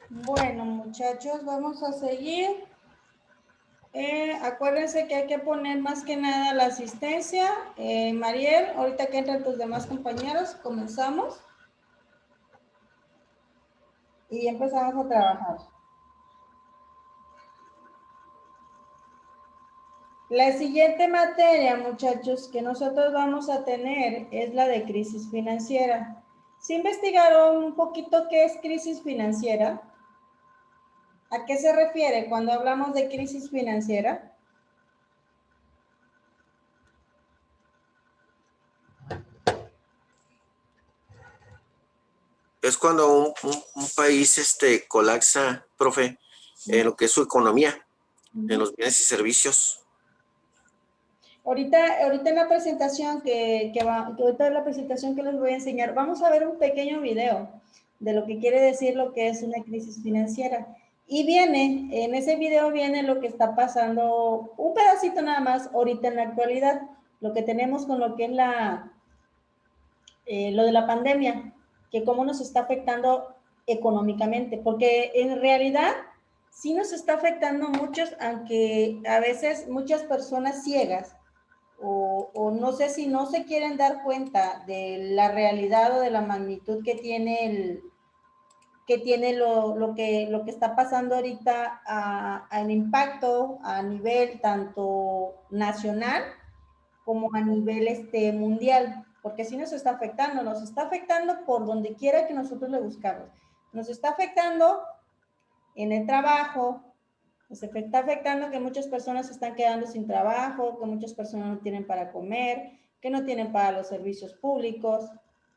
Bueno, muchachos, vamos a seguir. Acuérdense que hay que poner más que nada la asistencia. Mariel, ahorita que entran tus demás compañeros, comenzamos y empezamos a trabajar. La siguiente materia, muchachos, que nosotros vamos a tener es la de crisis financiera. ¿Se investigaron un poquito qué es crisis financiera? ¿A qué se refiere cuando hablamos de crisis financiera? Es cuando un país colapsa, profe, en lo que es su economía, en los bienes y servicios. Ahorita en la presentación ahorita en la presentación que les voy a enseñar, vamos a ver un pequeño video de lo que quiere decir lo que es una crisis financiera. Y en ese video viene lo que está pasando, un pedacito nada más, ahorita en la actualidad, lo que tenemos con lo que es lo de la pandemia, que cómo nos está afectando económicamente, porque en realidad sí nos está afectando muchos, aunque a veces muchas personas ciegas o no sé si no se quieren dar cuenta de la realidad o de la magnitud que tiene lo que está pasando ahorita en impacto a nivel tanto nacional como a nivel mundial, porque sí nos está afectando por donde quiera que nosotros le buscamos. Nos está afectando en el trabajo, nos está afectando que muchas personas se están quedando sin trabajo, que muchas personas no tienen para comer, que no tienen para los servicios públicos,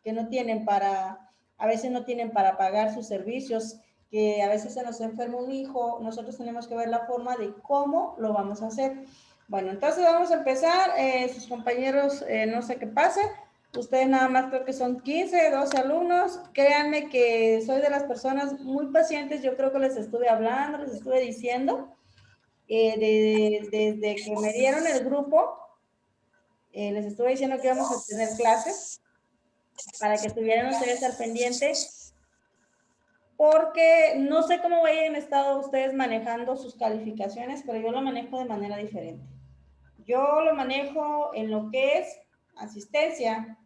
que no tienen a veces no tienen para pagar sus servicios, que a veces se nos enferma un hijo, nosotros tenemos que ver la forma de cómo lo vamos a hacer. Bueno, entonces vamos a empezar, sus compañeros, no sé qué pase, ustedes nada más creo que son 15, 12 alumnos. Créanme que soy de las personas muy pacientes. Yo creo que les estuve hablando, les estuve diciendo. Desde que me dieron el grupo, les estuve diciendo que íbamos a tener clases para que estuvieran ustedes al pendiente. Porque no sé cómo hayan estado ustedes manejando sus calificaciones, pero yo lo manejo de manera diferente. Yo lo manejo en lo que es asistencia,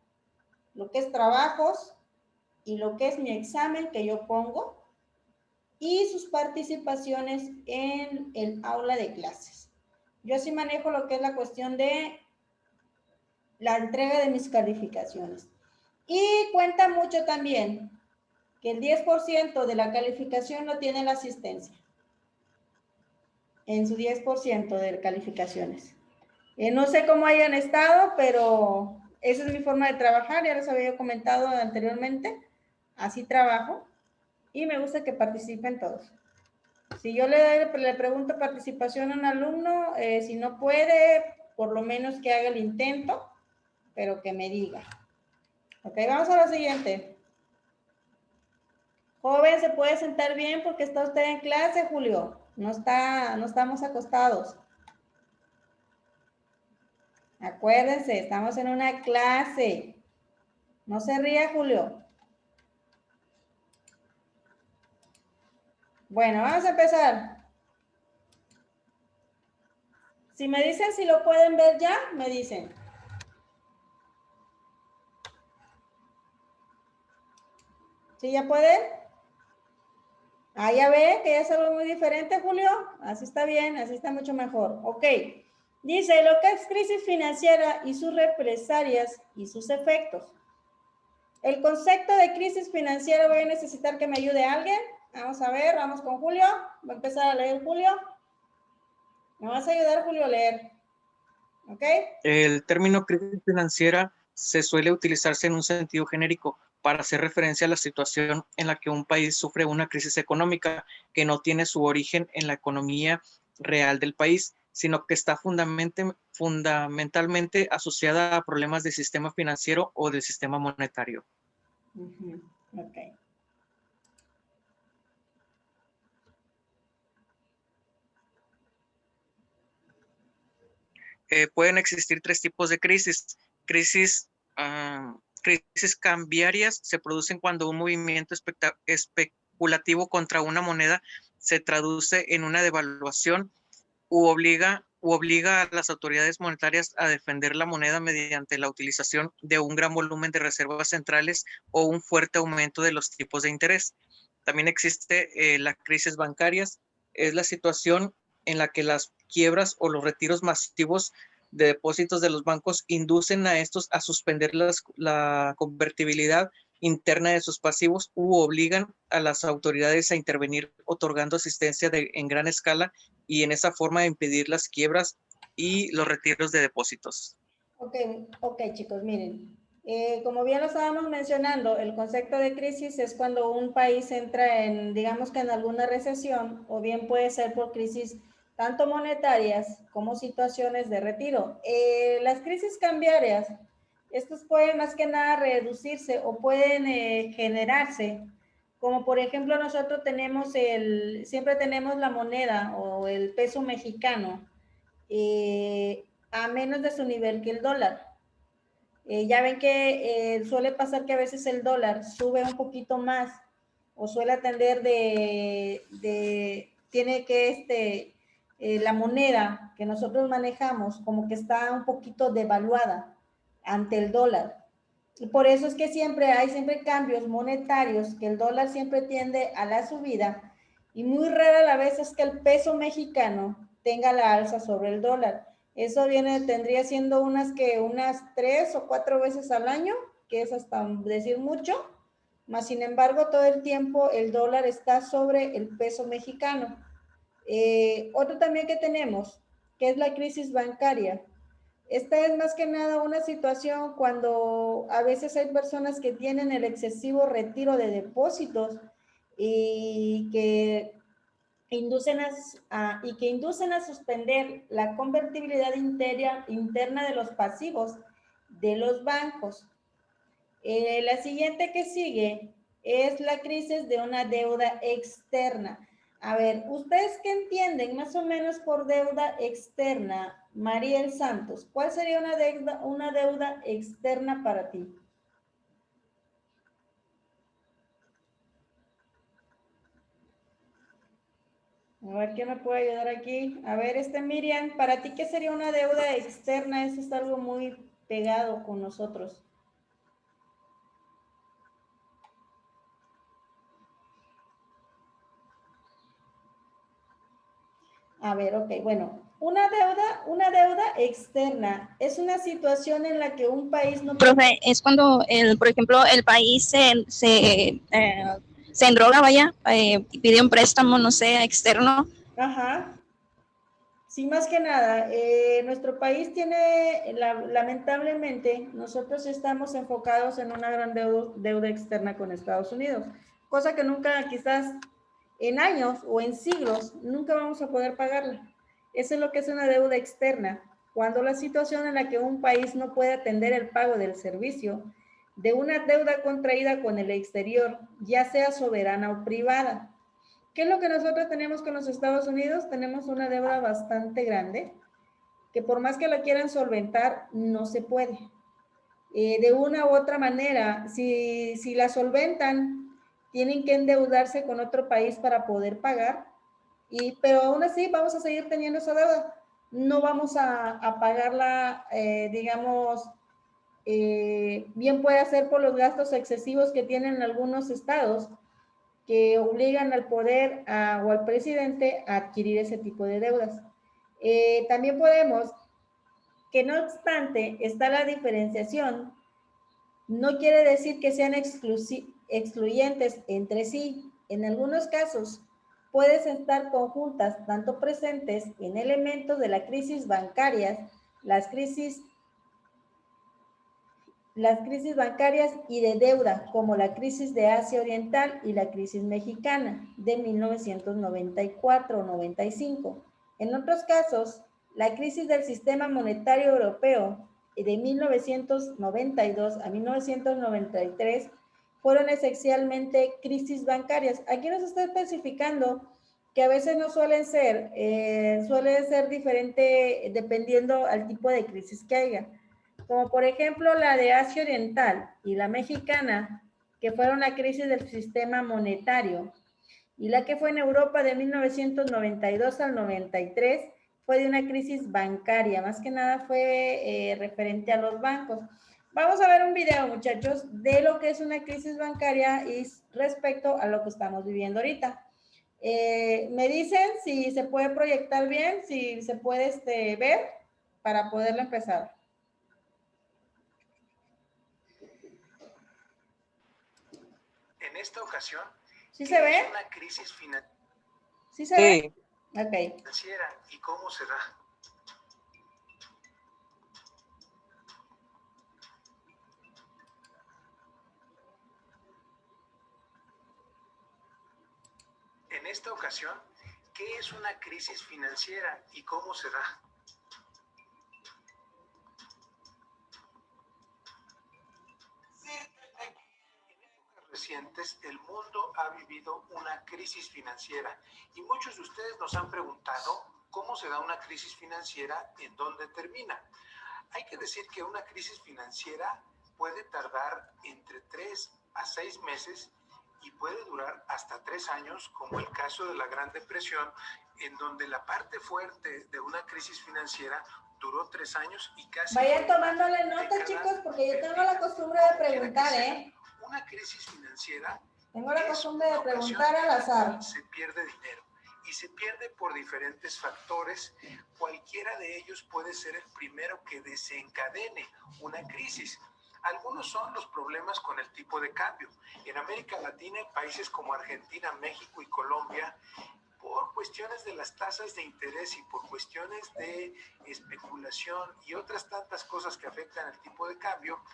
lo que es trabajos y lo que es mi examen que yo pongo y sus participaciones en el aula de clases. Yo sí manejo lo que es la cuestión de la entrega de mis calificaciones. Y cuenta mucho también que el 10% de la calificación lo tiene la asistencia, en su 10% de calificaciones. No sé cómo hayan estado, pero esa es mi forma de trabajar, ya les había comentado anteriormente, así trabajo y me gusta que participen todos. Si yo le pregunto participación a un alumno, si no puede, por lo menos que haga el intento, pero que me diga. Ok, vamos a lo siguiente. Joven, ¿se puede sentar bien porque está usted en clase, Julio? No estamos acostados. Acuérdense, estamos en una clase. No se ría, Julio. Bueno, vamos a empezar. Si me dicen si lo pueden ver ya, me dicen. ¿Sí ya pueden? Ah, ya ve que ya es algo muy diferente, Julio. Así está bien, así está mucho mejor. Ok. Dice, lo que es crisis financiera y sus represalias y sus efectos. El concepto de crisis financiera, voy a necesitar que me ayude alguien. Vamos a ver, vamos con Julio. Voy a empezar a leer, Julio. ¿Me vas a ayudar, Julio, a leer? ¿Ok? El término crisis financiera se suele utilizarse en un sentido genérico para hacer referencia a la situación en la que un país sufre una crisis económica que no tiene su origen en la economía real del país, sino que está fundamentalmente asociada a problemas del sistema financiero o del sistema monetario. Ok. Pueden existir tres tipos de crisis. Crisis cambiarias se producen cuando un movimiento especulativo contra una moneda se traduce en una devaluación u obliga a las autoridades monetarias a defender la moneda mediante la utilización de un gran volumen de reservas centrales o un fuerte aumento de los tipos de interés. También existe las crisis bancarias, es la situación en la que las quiebras o los retiros masivos de depósitos de los bancos inducen a estos a suspender la convertibilidad interna de sus pasivos u obligan a las autoridades a intervenir otorgando asistencia en gran escala y en esa forma de impedir las quiebras y los retiros de depósitos. Ok, chicos, miren. Como bien lo estábamos mencionando, el concepto de crisis es cuando un país entra en, digamos que en alguna recesión, o bien puede ser por crisis tanto monetarias como situaciones de retiro. Las crisis cambiarias, estos pueden más que nada reducirse o pueden generarse, como por ejemplo nosotros tenemos siempre tenemos la moneda o el peso mexicano, a menos de su nivel que el dólar. Ya ven que suele pasar que a veces el dólar sube un poquito más o suele atender tiene que la moneda que nosotros manejamos como que está un poquito devaluada ante el dólar. Y por eso es que hay cambios monetarios, que el dólar siempre tiende a la subida y muy rara la vez es que el peso mexicano tenga la alza sobre el dólar. Eso tendría siendo unas 3 o 4 veces al año, que es hasta decir mucho, más sin embargo todo el tiempo el dólar está sobre el peso mexicano. Otro también que tenemos, que es la crisis bancaria. Esta es más que nada una situación cuando a veces hay personas que tienen el excesivo retiro de depósitos y que inducen a suspender la convertibilidad interna de los pasivos de los bancos. La siguiente que sigue es la crisis de una deuda externa. A ver, ¿ustedes qué entienden más o menos por deuda externa, Mariel Santos? ¿Cuál sería una deuda externa para ti? A ver, ¿quién me puede ayudar aquí? A ver, Miriam, ¿para ti qué sería una deuda externa? Eso es algo muy pegado con nosotros. A ver, ok, bueno. Una deuda externa es una situación en la que un país no... Profe, es cuando, por ejemplo, el país se endroga, vaya, y pide un préstamo, no sé, externo. Ajá. Sí, más que nada, nuestro país tiene, lamentablemente, nosotros estamos enfocados en una gran deuda externa con Estados Unidos, cosa que nunca, quizás en años o en siglos, nunca vamos a poder pagarla. Eso es lo que es una deuda externa, cuando la situación en la que un país no puede atender el pago del servicio de una deuda contraída con el exterior, ya sea soberana o privada. ¿Qué es lo que nosotros tenemos con los Estados Unidos? Tenemos una deuda bastante grande, que por más que la quieran solventar, no se puede. De una u otra manera, si la solventan, tienen que endeudarse con otro país para poder pagar, pero aún así vamos a seguir teniendo esa deuda. No vamos a pagarla, digamos, bien puede ser por los gastos excesivos que tienen algunos estados, que obligan al poder o al presidente a adquirir ese tipo de deudas. También podemos, que no obstante está la diferenciación, no quiere decir que sean excluyentes entre sí. En algunos casos pueden estar conjuntas, tanto presentes en elementos de la crisis bancaria, las crisis bancarias y de deuda, como la crisis de Asia Oriental y la crisis mexicana de 1994-95. En otros casos, la crisis del sistema monetario europeo de 1992 a 1993 fueron esencialmente crisis bancarias. Aquí nos está especificando que a veces no suele ser diferente dependiendo al tipo de crisis que haya, como por ejemplo la de Asia Oriental y la mexicana, que fueron la crisis del sistema monetario. Y la que fue en Europa de 1992 al 93 fue de una crisis bancaria, más que nada fue referente a los bancos. Vamos a ver un video, muchachos, de lo que es una crisis bancaria y respecto a lo que estamos viviendo ahorita. Me dicen si se puede proyectar bien, si se puede ver para poderlo empezar. En esta ocasión, ¿Sí se ve? una crisis financiera. ¿Sí se ve? Ok. ¿Y cómo se da? En esta ocasión, ¿qué es una crisis financiera y cómo se da? Recientes, el mundo ha vivido una crisis financiera y muchos de ustedes nos han preguntado cómo se da una crisis financiera, en dónde termina. Hay que decir que una crisis financiera puede tardar entre 3 a 6 meses y puede durar hasta 3 años, como el caso de la Gran Depresión, en donde la parte fuerte de una crisis financiera duró 3 años y casi... Vayan tomándole nota, chicos, porque yo tengo la costumbre de preguntar, Una crisis financiera. Tengo la costumbre de preguntar al azar. Se pierde dinero y se pierde por diferentes factores. Cualquiera de ellos puede ser el primero que desencadene una crisis. Algunos son los problemas con el tipo de cambio. En América Latina, en países como Argentina, México y Colombia, por cuestiones de las tasas de interés y por cuestiones de especulación y otras tantas cosas que afectan el tipo de cambio,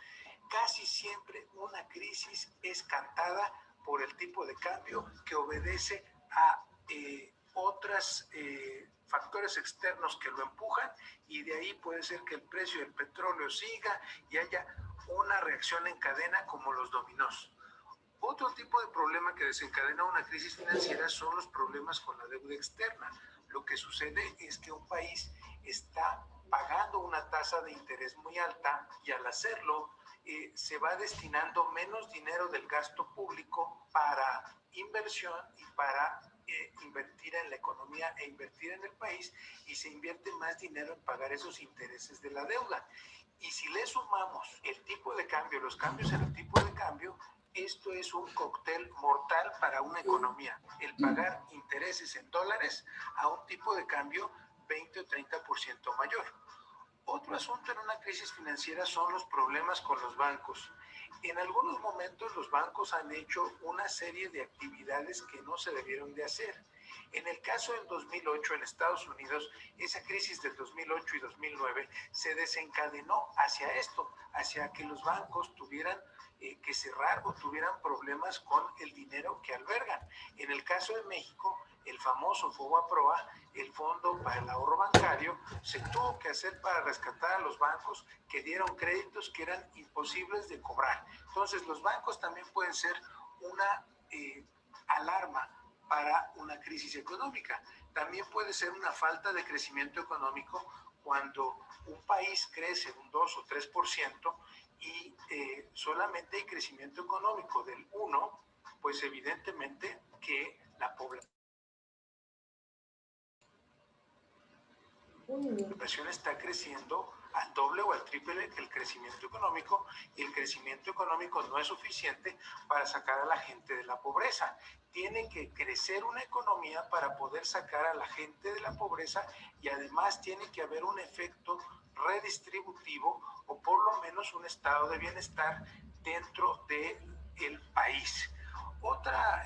casi siempre una crisis es cantada por el tipo de cambio que obedece a otros factores externos que lo empujan, y de ahí puede ser que el precio del petróleo siga y haya una reacción en cadena como los dominós. Otro tipo de problema que desencadena una crisis financiera son los problemas con la deuda externa. Lo que sucede es que un país está pagando una tasa de interés muy alta y al hacerlo se va destinando menos dinero del gasto público para inversión y para invertir en la economía e invertir en el país, y se invierte más dinero en pagar esos intereses de la deuda. Y si le sumamos el tipo de cambio, los cambios en el tipo de cambio, esto es un cóctel mortal para una economía. El pagar intereses en dólares a un tipo de cambio 20 o 30% mayor. Otro asunto en una crisis financiera son los problemas con los bancos. En algunos momentos los bancos han hecho una serie de actividades que no se debieron de hacer. En el caso del 2008 en Estados Unidos, esa crisis del 2008 y 2009 se desencadenó hacia esto, hacia que los bancos tuvieran que cerrar o tuvieran problemas con el dinero que albergan. En el caso de México, el famoso FOBAPROA, el Fondo para el Ahorro Bancario, se tuvo que hacer para rescatar a los bancos que dieron créditos que eran imposibles de cobrar. Entonces, los bancos también pueden ser una alarma para una crisis económica. También puede ser una falta de crecimiento económico cuando un país crece un 2 o 3% y solamente hay crecimiento económico del 1%, pues evidentemente que la población está creciendo al doble o al triple que el crecimiento económico, y el crecimiento económico no es suficiente para sacar a la gente de la pobreza. Tiene que crecer una economía para poder sacar a la gente de la pobreza, y además tiene que haber un efecto redistributivo o por lo menos un estado de bienestar dentro del país. Otra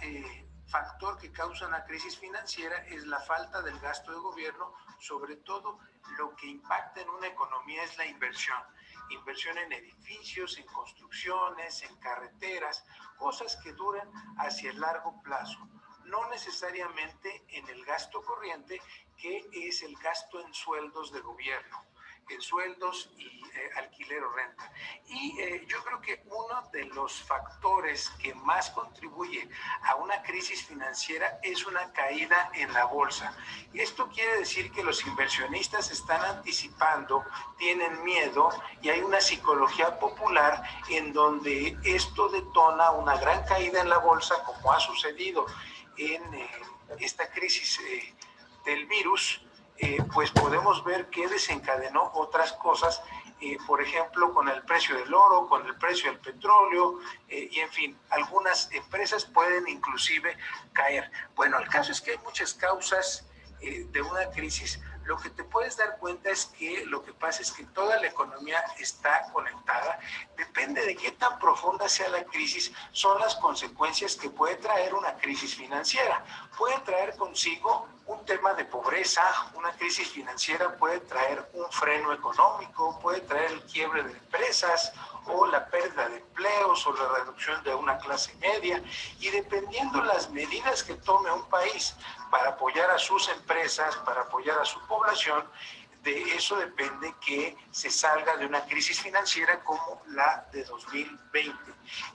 factor que causa una crisis financiera es la falta del gasto de gobierno. Sobre todo, lo que impacta en una economía es la inversión. Inversión en edificios, en construcciones, en carreteras, cosas que duran hacia el largo plazo. No necesariamente en el gasto corriente, que es el gasto en sueldos de gobierno, en sueldos y alquiler o renta. Y yo creo que uno de los factores que más contribuye a una crisis financiera es una caída en la bolsa. Esto quiere decir que los inversionistas están anticipando, tienen miedo, y hay una psicología popular en donde esto detona una gran caída en la bolsa, como ha sucedido. en esta crisis del virus, pues podemos ver que desencadenó otras cosas, por ejemplo, con el precio del oro, con el precio del petróleo, y en fin, algunas empresas pueden inclusive caer. Bueno, el caso es que hay muchas causas de una crisis. Lo que te puedes dar cuenta es que lo que pasa es que toda la economía está conectada. Depende de qué tan profunda sea la crisis, son las consecuencias que puede traer una crisis financiera. Puede traer consigo un tema de pobreza, una crisis financiera puede traer un freno económico, puede traer el quiebre de empresas o la pérdida de empleos o la reducción de una clase media, y dependiendo las medidas que tome un país para apoyar a sus empresas, para apoyar a su población, de eso depende que se salga de una crisis financiera como la de 2020.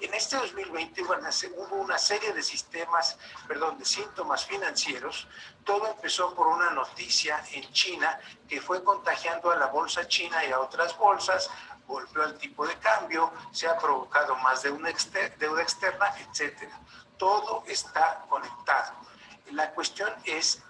En este 2020 hubo una serie de síntomas financieros. Todo empezó por una noticia en China que fue contagiando a la bolsa china y a otras bolsas, golpeó al tipo de cambio, se ha provocado más deuda externa, etc. Todo está conectado. La cuestión es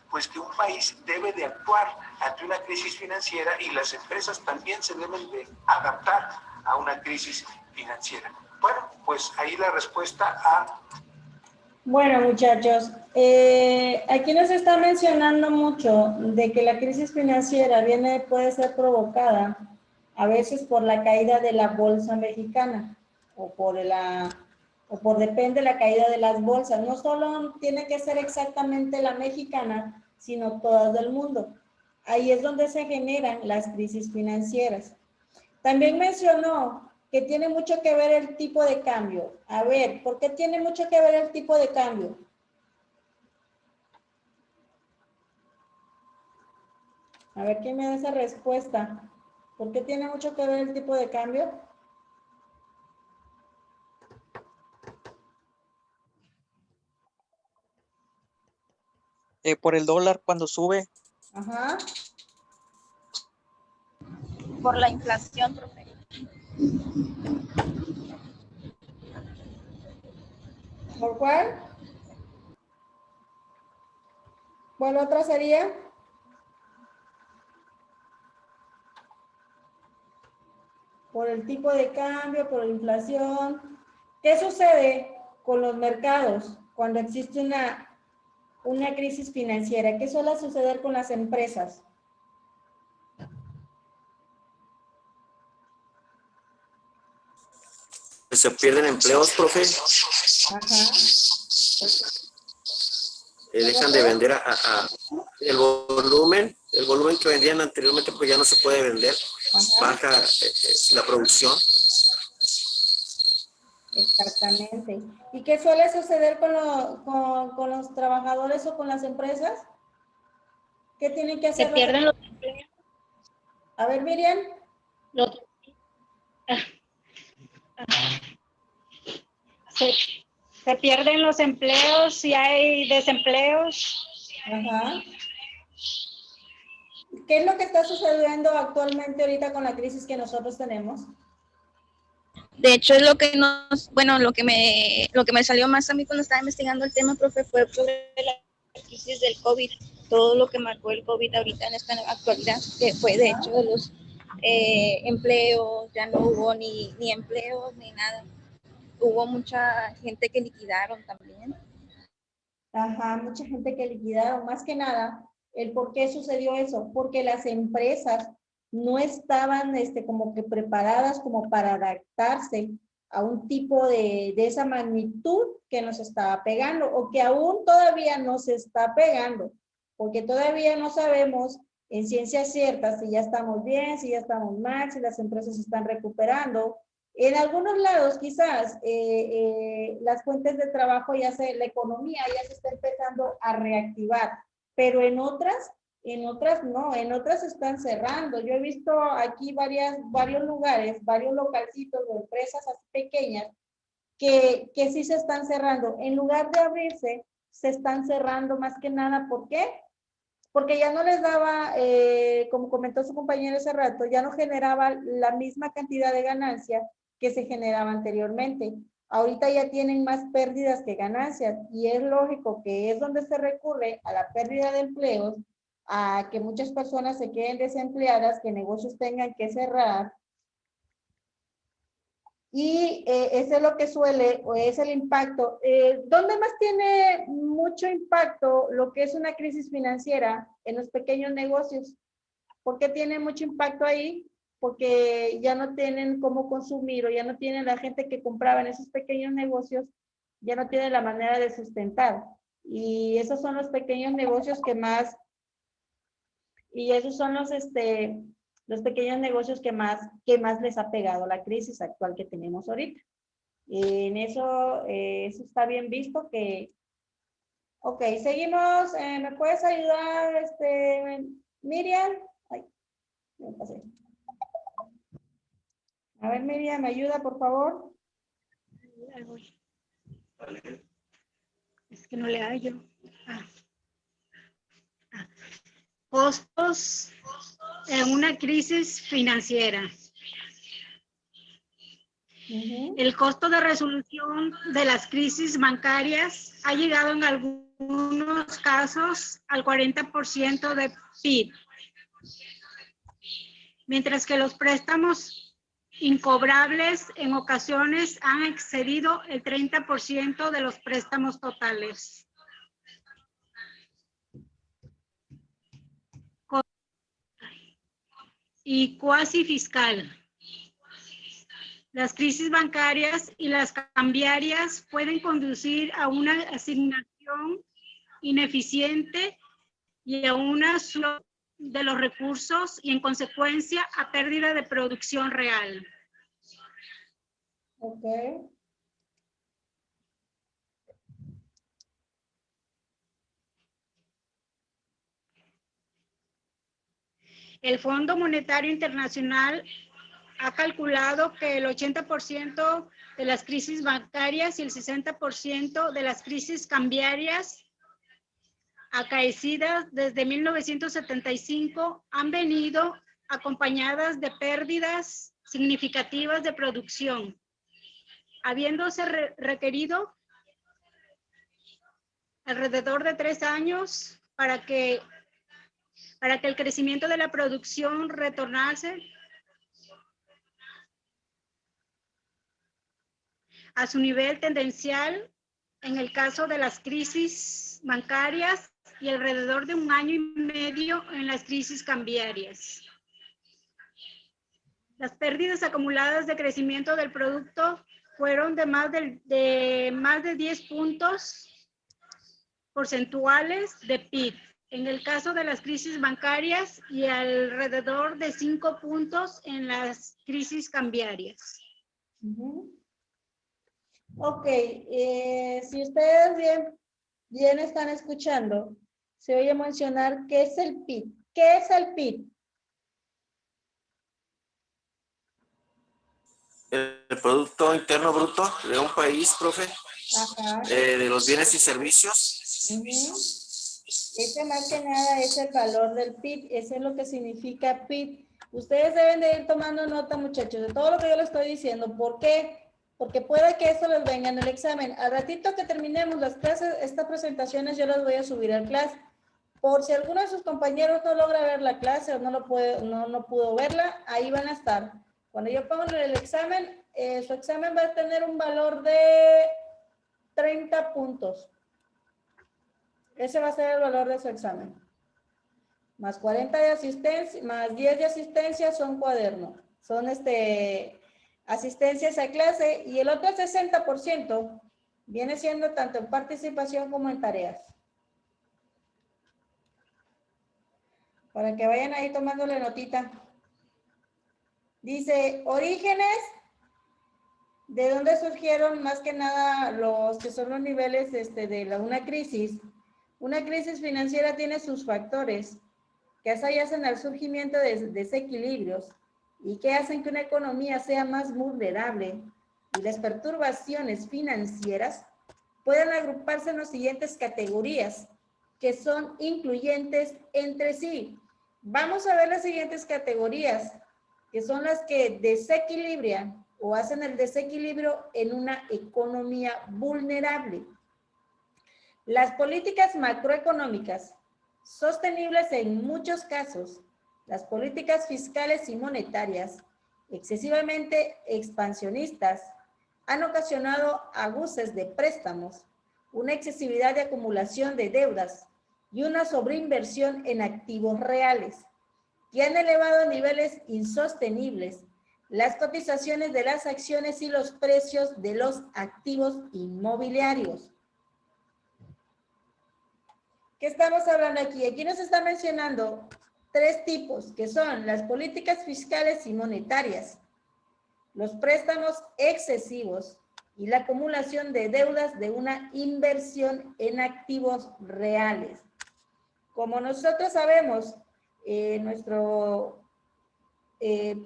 pues que un país debe de actuar ante una crisis financiera y las empresas también se deben de adaptar a una crisis financiera. Bueno, pues ahí la respuesta a... Bueno, muchachos, aquí nos está mencionando mucho de que la crisis financiera puede ser provocada a veces por la caída de la bolsa mexicana o depende de la caída de las bolsas. No solo tiene que ser exactamente la mexicana, sino todas del mundo. Ahí es donde se generan las crisis financieras. También mencionó que tiene mucho que ver el tipo de cambio. A ver, ¿por qué tiene mucho que ver el tipo de cambio? A ver, ¿quién me da esa respuesta? ¿Por qué tiene mucho que ver el tipo de cambio? Por el dólar cuando sube. Ajá. Por la inflación, profe. ¿Por cuál? ¿Cuál otra sería? Por el tipo de cambio, por la inflación. ¿Qué sucede con los mercados cuando existe una crisis financiera? ¿Qué suele suceder con las empresas? Se pierden empleos, profe. Ajá. Dejan de vender el volumen que vendían anteriormente, pues ya no se puede vender. Ajá. Baja la producción. Exactamente. ¿Y qué suele suceder con los trabajadores o con las empresas? ¿Qué tienen que hacer? Se pierden los empleos. A ver, Miriam. Se pierden los empleos, si hay desempleos. Ajá. ¿Qué es lo que está sucediendo actualmente ahorita con la crisis que nosotros tenemos? De hecho, es lo que lo que me salió más a mí cuando estaba investigando el tema, profe, fue sobre la crisis del COVID, todo lo que marcó el COVID ahorita en esta actualidad, que fue de hecho de los empleos, ya no hubo ni empleos ni nada. Hubo mucha gente que liquidaron también. Ajá, mucha gente que liquidaron, más que nada, el por qué sucedió eso, porque las empresas no estaban como que preparadas como para adaptarse a un tipo de esa magnitud que nos estaba pegando o que aún todavía nos está pegando, porque todavía no sabemos en ciencia cierta si ya estamos bien, si ya estamos mal, si las empresas se están recuperando. En algunos lados quizás las fuentes de trabajo la economía ya se está empezando a reactivar, pero en otras no, en otras están cerrando. Yo he visto aquí varios lugares, varios localcitos de empresas así pequeñas que sí se están cerrando. En lugar de abrirse, se están cerrando más que nada. ¿Por qué? Porque ya no les daba, como comentó su compañero hace rato, ya no generaba la misma cantidad de ganancia que se generaba anteriormente. ahorita ya tienen más pérdidas que ganancias y es lógico que es donde se recurre a la pérdida de empleos, a que muchas personas se queden desempleadas, que negocios tengan que cerrar. Y ese es lo que suele, o es el impacto. ¿Dónde más tiene mucho impacto lo que es una crisis financiera? En los pequeños negocios. ¿Por qué tiene mucho impacto ahí? Porque ya no tienen cómo consumir o ya no tienen la gente que compraba en esos pequeños negocios, ya no tienen la manera de sustentar. Y esos son los pequeños negocios que más, y esos son los pequeños negocios que más les ha pegado la crisis actual que tenemos ahorita. En eso, eso está bien visto que... Ok, seguimos. ¿Me puedes ayudar, Miriam? Ay, me pasé. A ver, Miriam, ¿me ayuda, por favor? Ahí voy. Es que no le hallo. Costos en una crisis financiera. El costo de resolución de las crisis bancarias ha llegado en algunos casos al 40% de PIB, mientras que los préstamos incobrables en ocasiones han excedido el 30% de los préstamos totales. Y cuasi fiscal. Las crisis bancarias y las cambiarias pueden conducir a una asignación ineficiente y a una de los recursos y en consecuencia a pérdida de producción real. Ok. El Fondo Monetario Internacional ha calculado que el 80% de las crisis bancarias y el 60% de las crisis cambiarias acaecidas desde 1975 han venido acompañadas de pérdidas significativas de producción, habiéndose requerido alrededor de 3 años para que el crecimiento de la producción retornase a su nivel tendencial en el caso de las crisis bancarias y alrededor de 1 año y medio en las crisis cambiarias. Las pérdidas acumuladas de crecimiento del producto fueron de más de 10 puntos porcentuales de PIB en el caso de las crisis bancarias y alrededor de 5 puntos en las crisis cambiarias. Ok, si ustedes bien están escuchando, se oye mencionar qué es el PIB. ¿Qué es el PIB? El Producto Interno Bruto de un país, profe. Ajá. De los bienes y servicios. Ese más que nada es el valor del PIB, eso es lo que significa PIB. Ustedes deben de ir tomando nota, muchachos, de todo lo que yo les estoy diciendo. ¿Por qué? Porque puede que esto les venga en el examen. Al ratito que terminemos las clases, estas presentaciones yo las voy a subir al clase. Por si alguno de sus compañeros no logra ver la clase o no pudo verla, ahí van a estar. Cuando yo pongo el examen, su examen va a tener un valor de 30 puntos. Ese va a ser el valor de su examen. Más 40 de asistencia, más 10 de asistencia son cuaderno. Son asistencias a clase y el otro 60% viene siendo tanto en participación como en tareas. Para que vayan ahí tomándole notita. Dice, orígenes, ¿de dónde surgieron más que nada los que son los niveles de una crisis? Una crisis financiera tiene sus factores que hacen al surgimiento de desequilibrios y que hacen que una economía sea más vulnerable. Y las perturbaciones financieras pueden agruparse en las siguientes categorías que son incluyentes entre sí. Vamos a ver las siguientes categorías, que son las que desequilibran o hacen el desequilibrio en una economía vulnerable. Las políticas macroeconómicas sostenibles en muchos casos, las políticas fiscales y monetarias excesivamente expansionistas han ocasionado abusos de préstamos, una excesividad de acumulación de deudas y una sobreinversión en activos reales, que han elevado a niveles insostenibles las cotizaciones de las acciones y los precios de los activos inmobiliarios. ¿Qué estamos hablando aquí? Aquí nos está mencionando tres tipos, que son las políticas fiscales y monetarias, los préstamos excesivos y la acumulación de deudas de una inversión en activos reales. Como nosotros sabemos, nuestro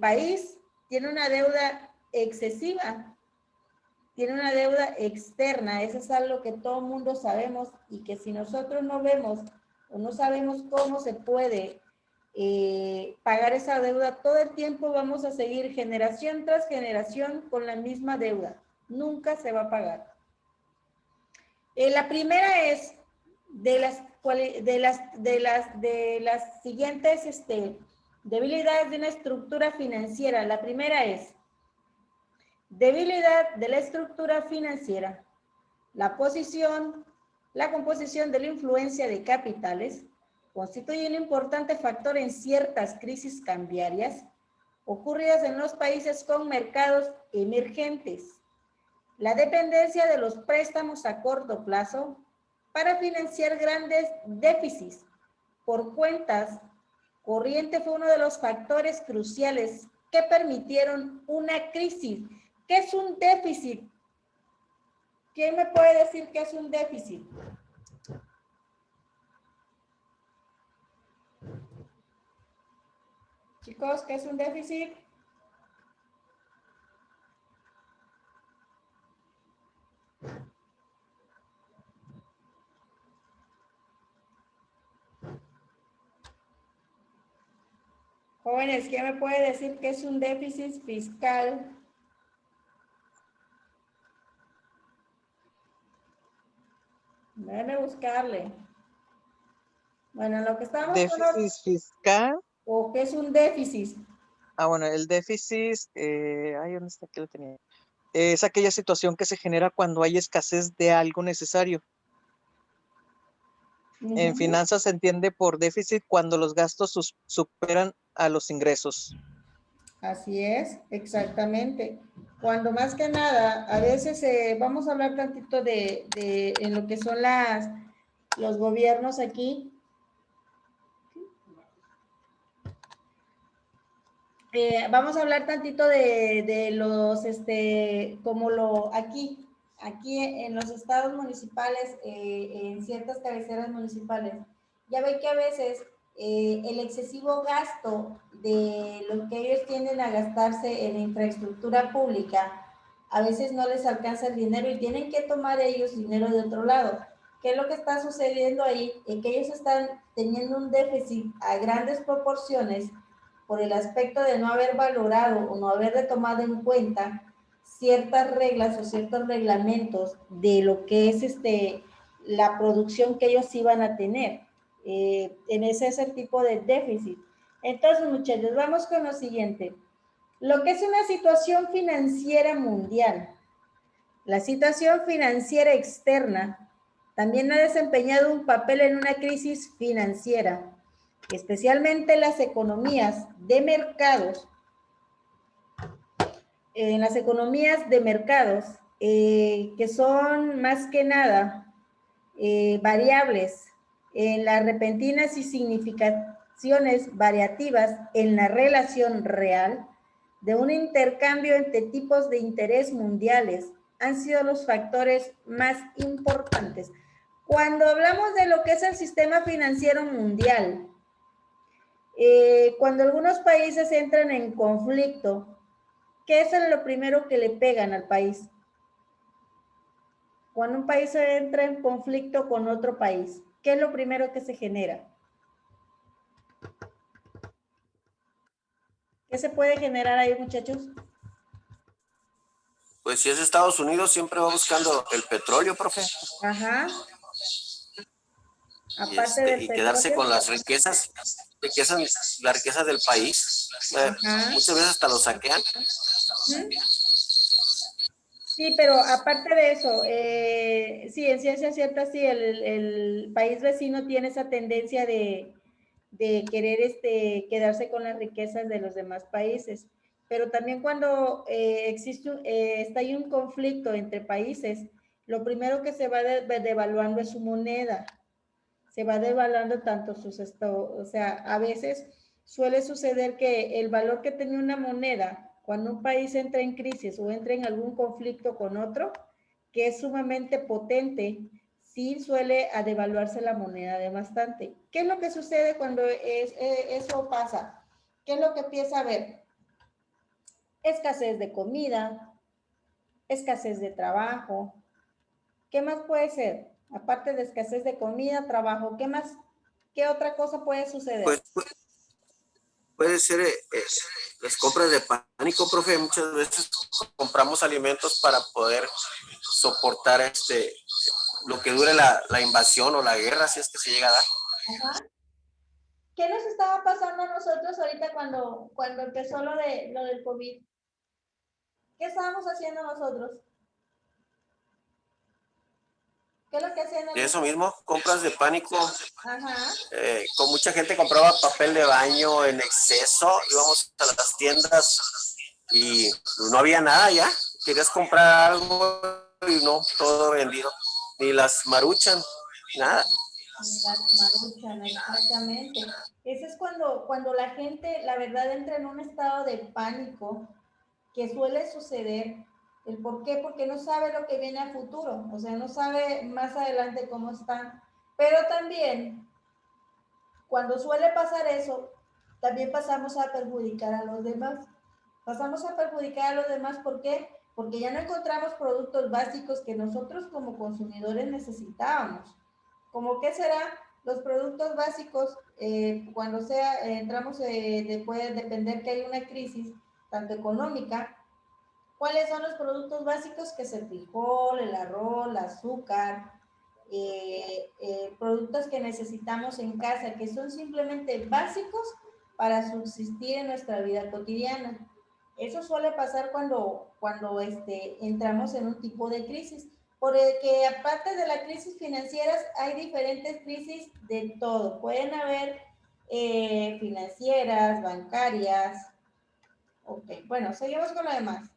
país tiene una deuda excesiva, tiene una deuda externa. Eso es algo que todo el mundo sabemos y que si nosotros no vemos o no sabemos cómo se puede pagar esa deuda, todo el tiempo vamos a seguir generación tras generación con la misma deuda. Nunca se va a pagar. La primera es de las siguientes debilidades de una estructura financiera. La primera es debilidad de la estructura financiera, la composición de la influencia de capitales constituye un importante factor en ciertas crisis cambiarias ocurridas en los países con mercados emergentes. La dependencia de los préstamos a corto plazo para financiar grandes déficits por cuentas corriente fue uno de los factores cruciales que permitieron una crisis. ¿Qué es un déficit? ¿Quién me puede decir qué es un déficit? Chicos, ¿qué es un déficit? Jóvenes, ¿quién me puede decir qué es un déficit fiscal? Déjame buscarle. Bueno, lo que estamos... Déficit fiscal. ¿O qué es un déficit? Ah, bueno, el déficit, ¿dónde está? Aquí lo tenía. Es aquella situación que se genera cuando hay escasez de algo necesario. En finanzas se entiende por déficit cuando los gastos superan a los ingresos. Así es, exactamente. Cuando más que nada, a veces vamos a hablar tantito de en lo que son los gobiernos aquí. Vamos a hablar tantito de los, aquí en los estados municipales, en ciertas cabeceras municipales. Ya ve que a veces el excesivo gasto de lo que ellos tienden a gastarse en infraestructura pública, a veces no les alcanza el dinero y tienen que tomar ellos dinero de otro lado. ¿Qué es lo que está sucediendo ahí? Que ellos están teniendo un déficit a grandes proporciones por el aspecto de no haber valorado o no haber tomado en cuenta ciertas reglas o ciertos reglamentos de lo que es la producción que ellos iban a tener. En ese es el tipo de déficit. Entonces, muchachos, vamos con lo siguiente. Lo que es una situación financiera mundial. La situación financiera externa también ha desempeñado un papel en una crisis financiera, especialmente las economías de mercados. En las economías de mercados, que son más que nada variables en las repentinas y significaciones variativas en la relación real de un intercambio entre tipos de interés mundiales, han sido los factores más importantes. Cuando hablamos de lo que es el sistema financiero mundial, cuando algunos países entran en conflicto, ¿qué es lo primero que le pegan al país? Cuando un país entra en conflicto con otro país, ¿qué es lo primero que se genera? ¿Qué se puede generar ahí, muchachos? Pues si es Estados Unidos, siempre va buscando el petróleo, profe. Ajá. Y, Aparte del y quedarse petróleo. con las riquezas, la riqueza del país. Ajá. Muchas veces hasta lo saquean. Ujú. Sí, pero aparte de eso, sí, en ciencia cierta, sí, el país vecino tiene esa tendencia de querer quedarse con las riquezas de los demás países. Pero también cuando está ahí un conflicto entre países, lo primero que se va devaluando es su moneda. Se va devaluando tanto o sea, a veces suele suceder que el valor que tenía una moneda, cuando un país entra en crisis o entra en algún conflicto con otro, que es sumamente potente, sí suele a devaluarse la moneda de bastante. ¿Qué es lo que sucede cuando eso pasa? ¿Qué es lo que empieza a haber? Escasez de comida, escasez de trabajo. ¿Qué más puede ser? Aparte de escasez de comida, trabajo, ¿qué más? ¿Qué otra cosa puede suceder? Pues puede ser las compras de pánico, profe. Muchas veces compramos alimentos para poder soportar lo que dure la invasión o la guerra, si es que se llega a dar. Ajá. ¿Qué nos estaba pasando a nosotros ahorita cuando empezó lo del COVID? ¿Qué estábamos haciendo nosotros? ¿Qué es lo que hacían Y eso nosotros? mismo, compras de pánico. Ajá. Con mucha gente compraba papel de baño en exceso. Íbamos a las tiendas y no había nada ya. Querías comprar algo y no, todo vendido. Ni las Maruchan, nada. Las maruchan, exactamente. Eso es cuando la gente, la verdad, entra en un estado de pánico que suele suceder. ¿El por qué? Porque no sabe lo que viene a futuro, o sea, no sabe más adelante cómo están. Pero también, cuando suele pasar eso, también pasamos a perjudicar a los demás. Pasamos a perjudicar a los demás, ¿por qué? Porque ya no encontramos productos básicos que nosotros como consumidores necesitábamos. ¿Cómo qué será? Los productos básicos, cuando entramos, puede depender que hay una crisis, tanto económica. ¿Cuáles son los productos básicos? Que es el frijol, el arroz, el azúcar, productos que necesitamos en casa, que son simplemente básicos para subsistir en nuestra vida cotidiana. Eso suele pasar cuando entramos en un tipo de crisis, porque aparte de las crisis financieras, hay diferentes crisis de todo. Pueden haber financieras, bancarias. Ok, bueno, seguimos con lo demás.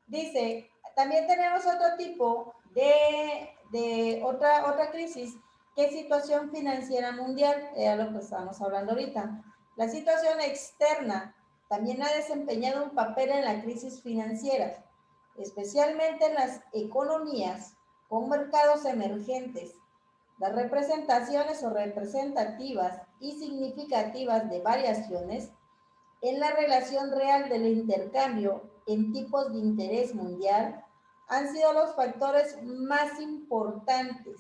Dice, también tenemos otro tipo de otra crisis, que es situación financiera mundial, era lo que estábamos hablando ahorita. La situación externa también ha desempeñado un papel en la crisis financiera, especialmente en las economías con mercados emergentes. Las representaciones o representativas y significativas de variaciones en la relación real del intercambio en tipos de interés mundial han sido los factores más importantes.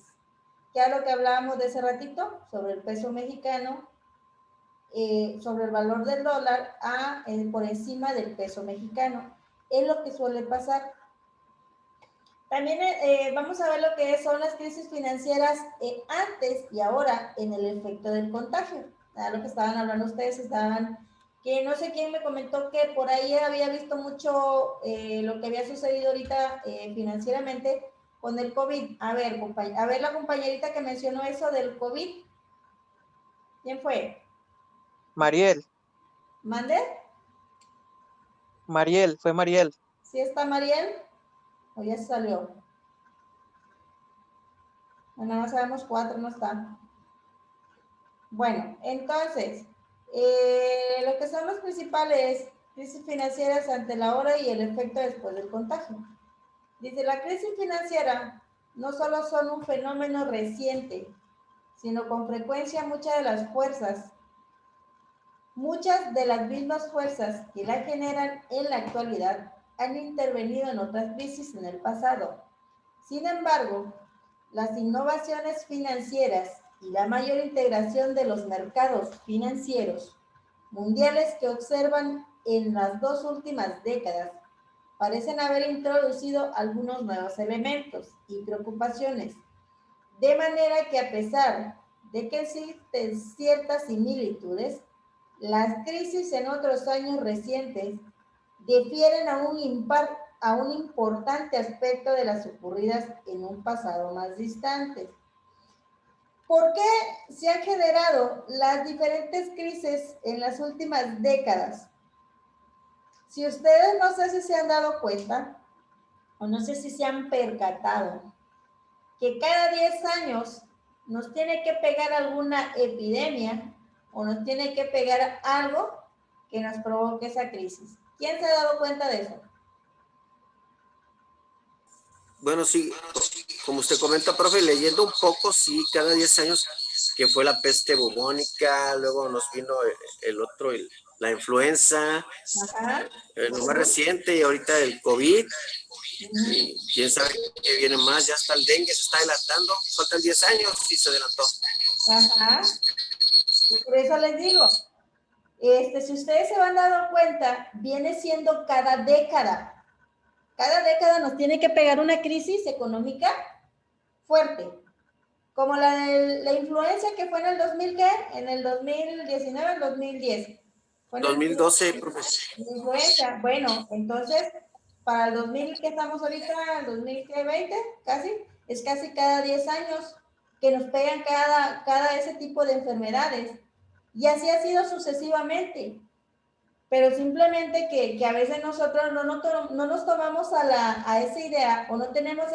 Que es lo que hablábamos de ese ratito, sobre el peso mexicano, sobre el valor del dólar por encima del peso mexicano. Es lo que suele pasar. También vamos a ver lo que son las crisis financieras antes y ahora en el efecto del contagio. Lo que estaban hablando ustedes, que no sé quién me comentó que por ahí había visto mucho lo que había sucedido ahorita financieramente con el COVID. A ver, la compañerita que mencionó eso del COVID, ¿quién fue? Mariel, ¿Mande? Mariel, fue Mariel. ¿Sí está Mariel? ¿O ya se salió? Bueno, nada más sabemos 4, no está. Bueno, entonces, lo que son los principales crisis financieras ante la hora y el efecto después del contagio. Dice, la crisis financiera no solo son un fenómeno reciente, sino con frecuencia muchas de las mismas fuerzas que la generan en la actualidad han intervenido en otras crisis en el pasado. Sin embargo, las innovaciones financieras y la mayor integración de los mercados financieros mundiales que observan en las 2 últimas décadas parecen haber introducido algunos nuevos elementos y preocupaciones, de manera que a pesar de que existen ciertas similitudes, las crisis en otros años recientes difieren a un importante aspecto de las ocurridas en un pasado más distante. ¿Por qué se han generado las diferentes crisis en las últimas décadas? Si ustedes no sé si se han dado cuenta, o no sé si se han percatado, que cada 10 años nos tiene que pegar alguna epidemia o nos tiene que pegar algo que nos provoque esa crisis. ¿Quién se ha dado cuenta de eso? Bueno, sí, como usted comenta, profe, leyendo un poco, sí, cada 10 años que fue la peste bubónica, luego nos vino el otro, la influenza, Ajá. lo más reciente, y ahorita el COVID, y quién sabe qué viene más, ya está el dengue, se está adelantando, faltan 10 años y se adelantó. Ajá. Por eso les digo, si ustedes se van dando cuenta, viene siendo cada década. Cada década nos tiene que pegar una crisis económica fuerte, como la de la influencia que fue en el 2000, ¿qué? En el 2019, el 2010. Fue en 2012, profesor. Influencia. Bueno, entonces, para el 2000 que estamos ahorita, el 2020, casi, es casi cada 10 años que nos pegan cada ese tipo de enfermedades. Y así ha sido sucesivamente. Pero simplemente que a veces nosotros no nos tomamos a esa idea o no tenemos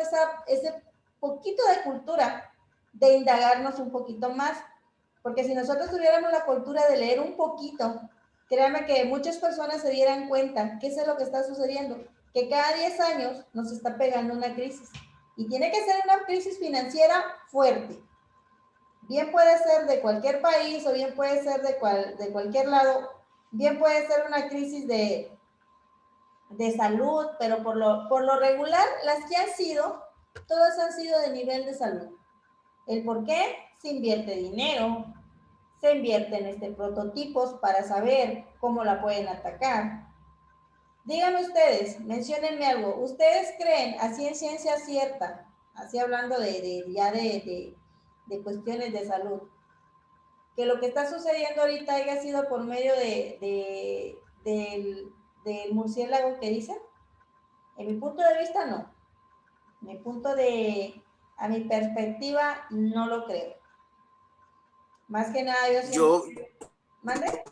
ese poquito de cultura de indagarnos un poquito más. Porque si nosotros tuviéramos la cultura de leer un poquito, créanme que muchas personas se dieran cuenta qué es lo que está sucediendo, que cada 10 años nos está pegando una crisis. Y tiene que ser una crisis financiera fuerte. Bien puede ser de cualquier país o bien puede ser de cualquier lado. Bien puede ser una crisis de salud, pero por lo regular, las que han sido, todas han sido de nivel de salud. ¿El por qué? Se invierte dinero, se invierten prototipos para saber cómo la pueden atacar. Díganme ustedes, menciónenme algo. ¿Ustedes creen, así en ciencia cierta, así hablando de cuestiones de salud, que lo que está sucediendo ahorita haya sido por medio del murciélago que dicen? En mi punto de vista, no. A mi perspectiva, no lo creo. Más que nada, Yo ¿Mande?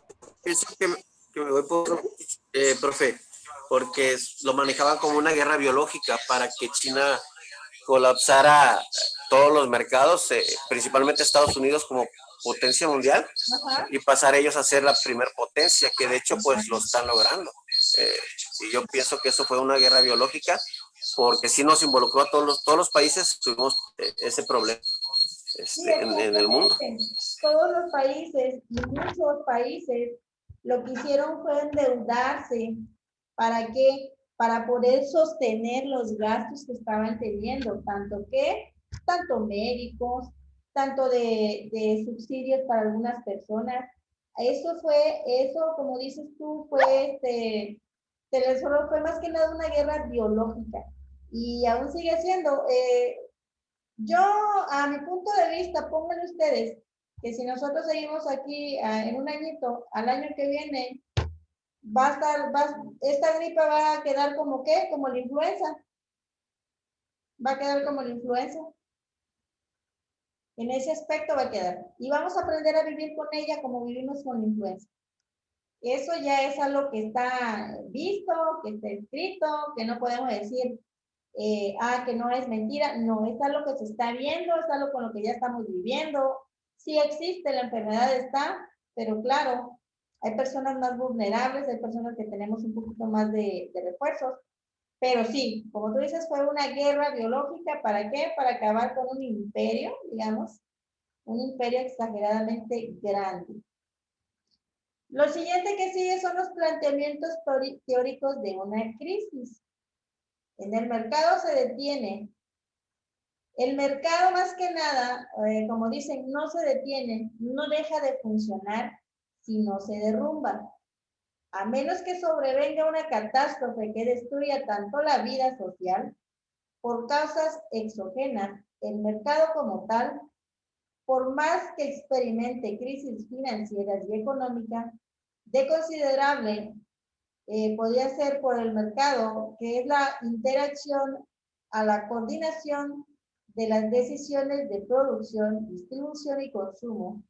pienso que me voy por, profe, porque lo manejaban como una guerra biológica para que China colapsara todos los mercados, principalmente Estados Unidos como potencia mundial. Ajá. Y pasar ellos a ser la primer potencia, que de hecho pues lo están logrando. Y yo pienso que eso fue una guerra biológica, porque sí nos involucró a todos los países, tuvimos ese problema en el mundo. Todos los países, muchos países, lo que hicieron fue endeudarse. ¿Para qué? Para poder sostener los gastos que estaban teniendo, tanto médicos, tanto de subsidios para algunas personas. Eso, como dices tú, solo fue más que nada una guerra biológica. Y aún sigue siendo. Yo, a mi punto de vista, pónganle ustedes que si nosotros seguimos aquí en un añito, al año que viene, esta gripe va a quedar como ¿qué? Como la influenza. Va a quedar como la influenza. En ese aspecto va a quedar. Y vamos a aprender a vivir con ella como vivimos con la influenza. Eso ya es algo que está visto, que está escrito, que no podemos decir, que no es mentira. No, es algo que se está viendo, es algo con lo que ya estamos viviendo. Sí existe, la enfermedad está, pero claro, hay personas más vulnerables, hay personas que tenemos un poquito más de refuerzos. Pero sí, como tú dices, fue una guerra biológica. ¿Para qué? Para acabar con un imperio, digamos, un imperio exageradamente grande. Lo siguiente que sigue son los planteamientos teóricos de una crisis. En el mercado se detiene. El mercado más que nada, como dicen, no se detiene, no deja de funcionar si no se derrumba. A menos que sobrevenga una catástrofe que destruya tanto la vida social por causas exógenas, el mercado como tal, por más que experimente crisis financieras y económicas, de considerable podría ser por el mercado, que es la interacción a la coordinación de las decisiones de producción, distribución y consumo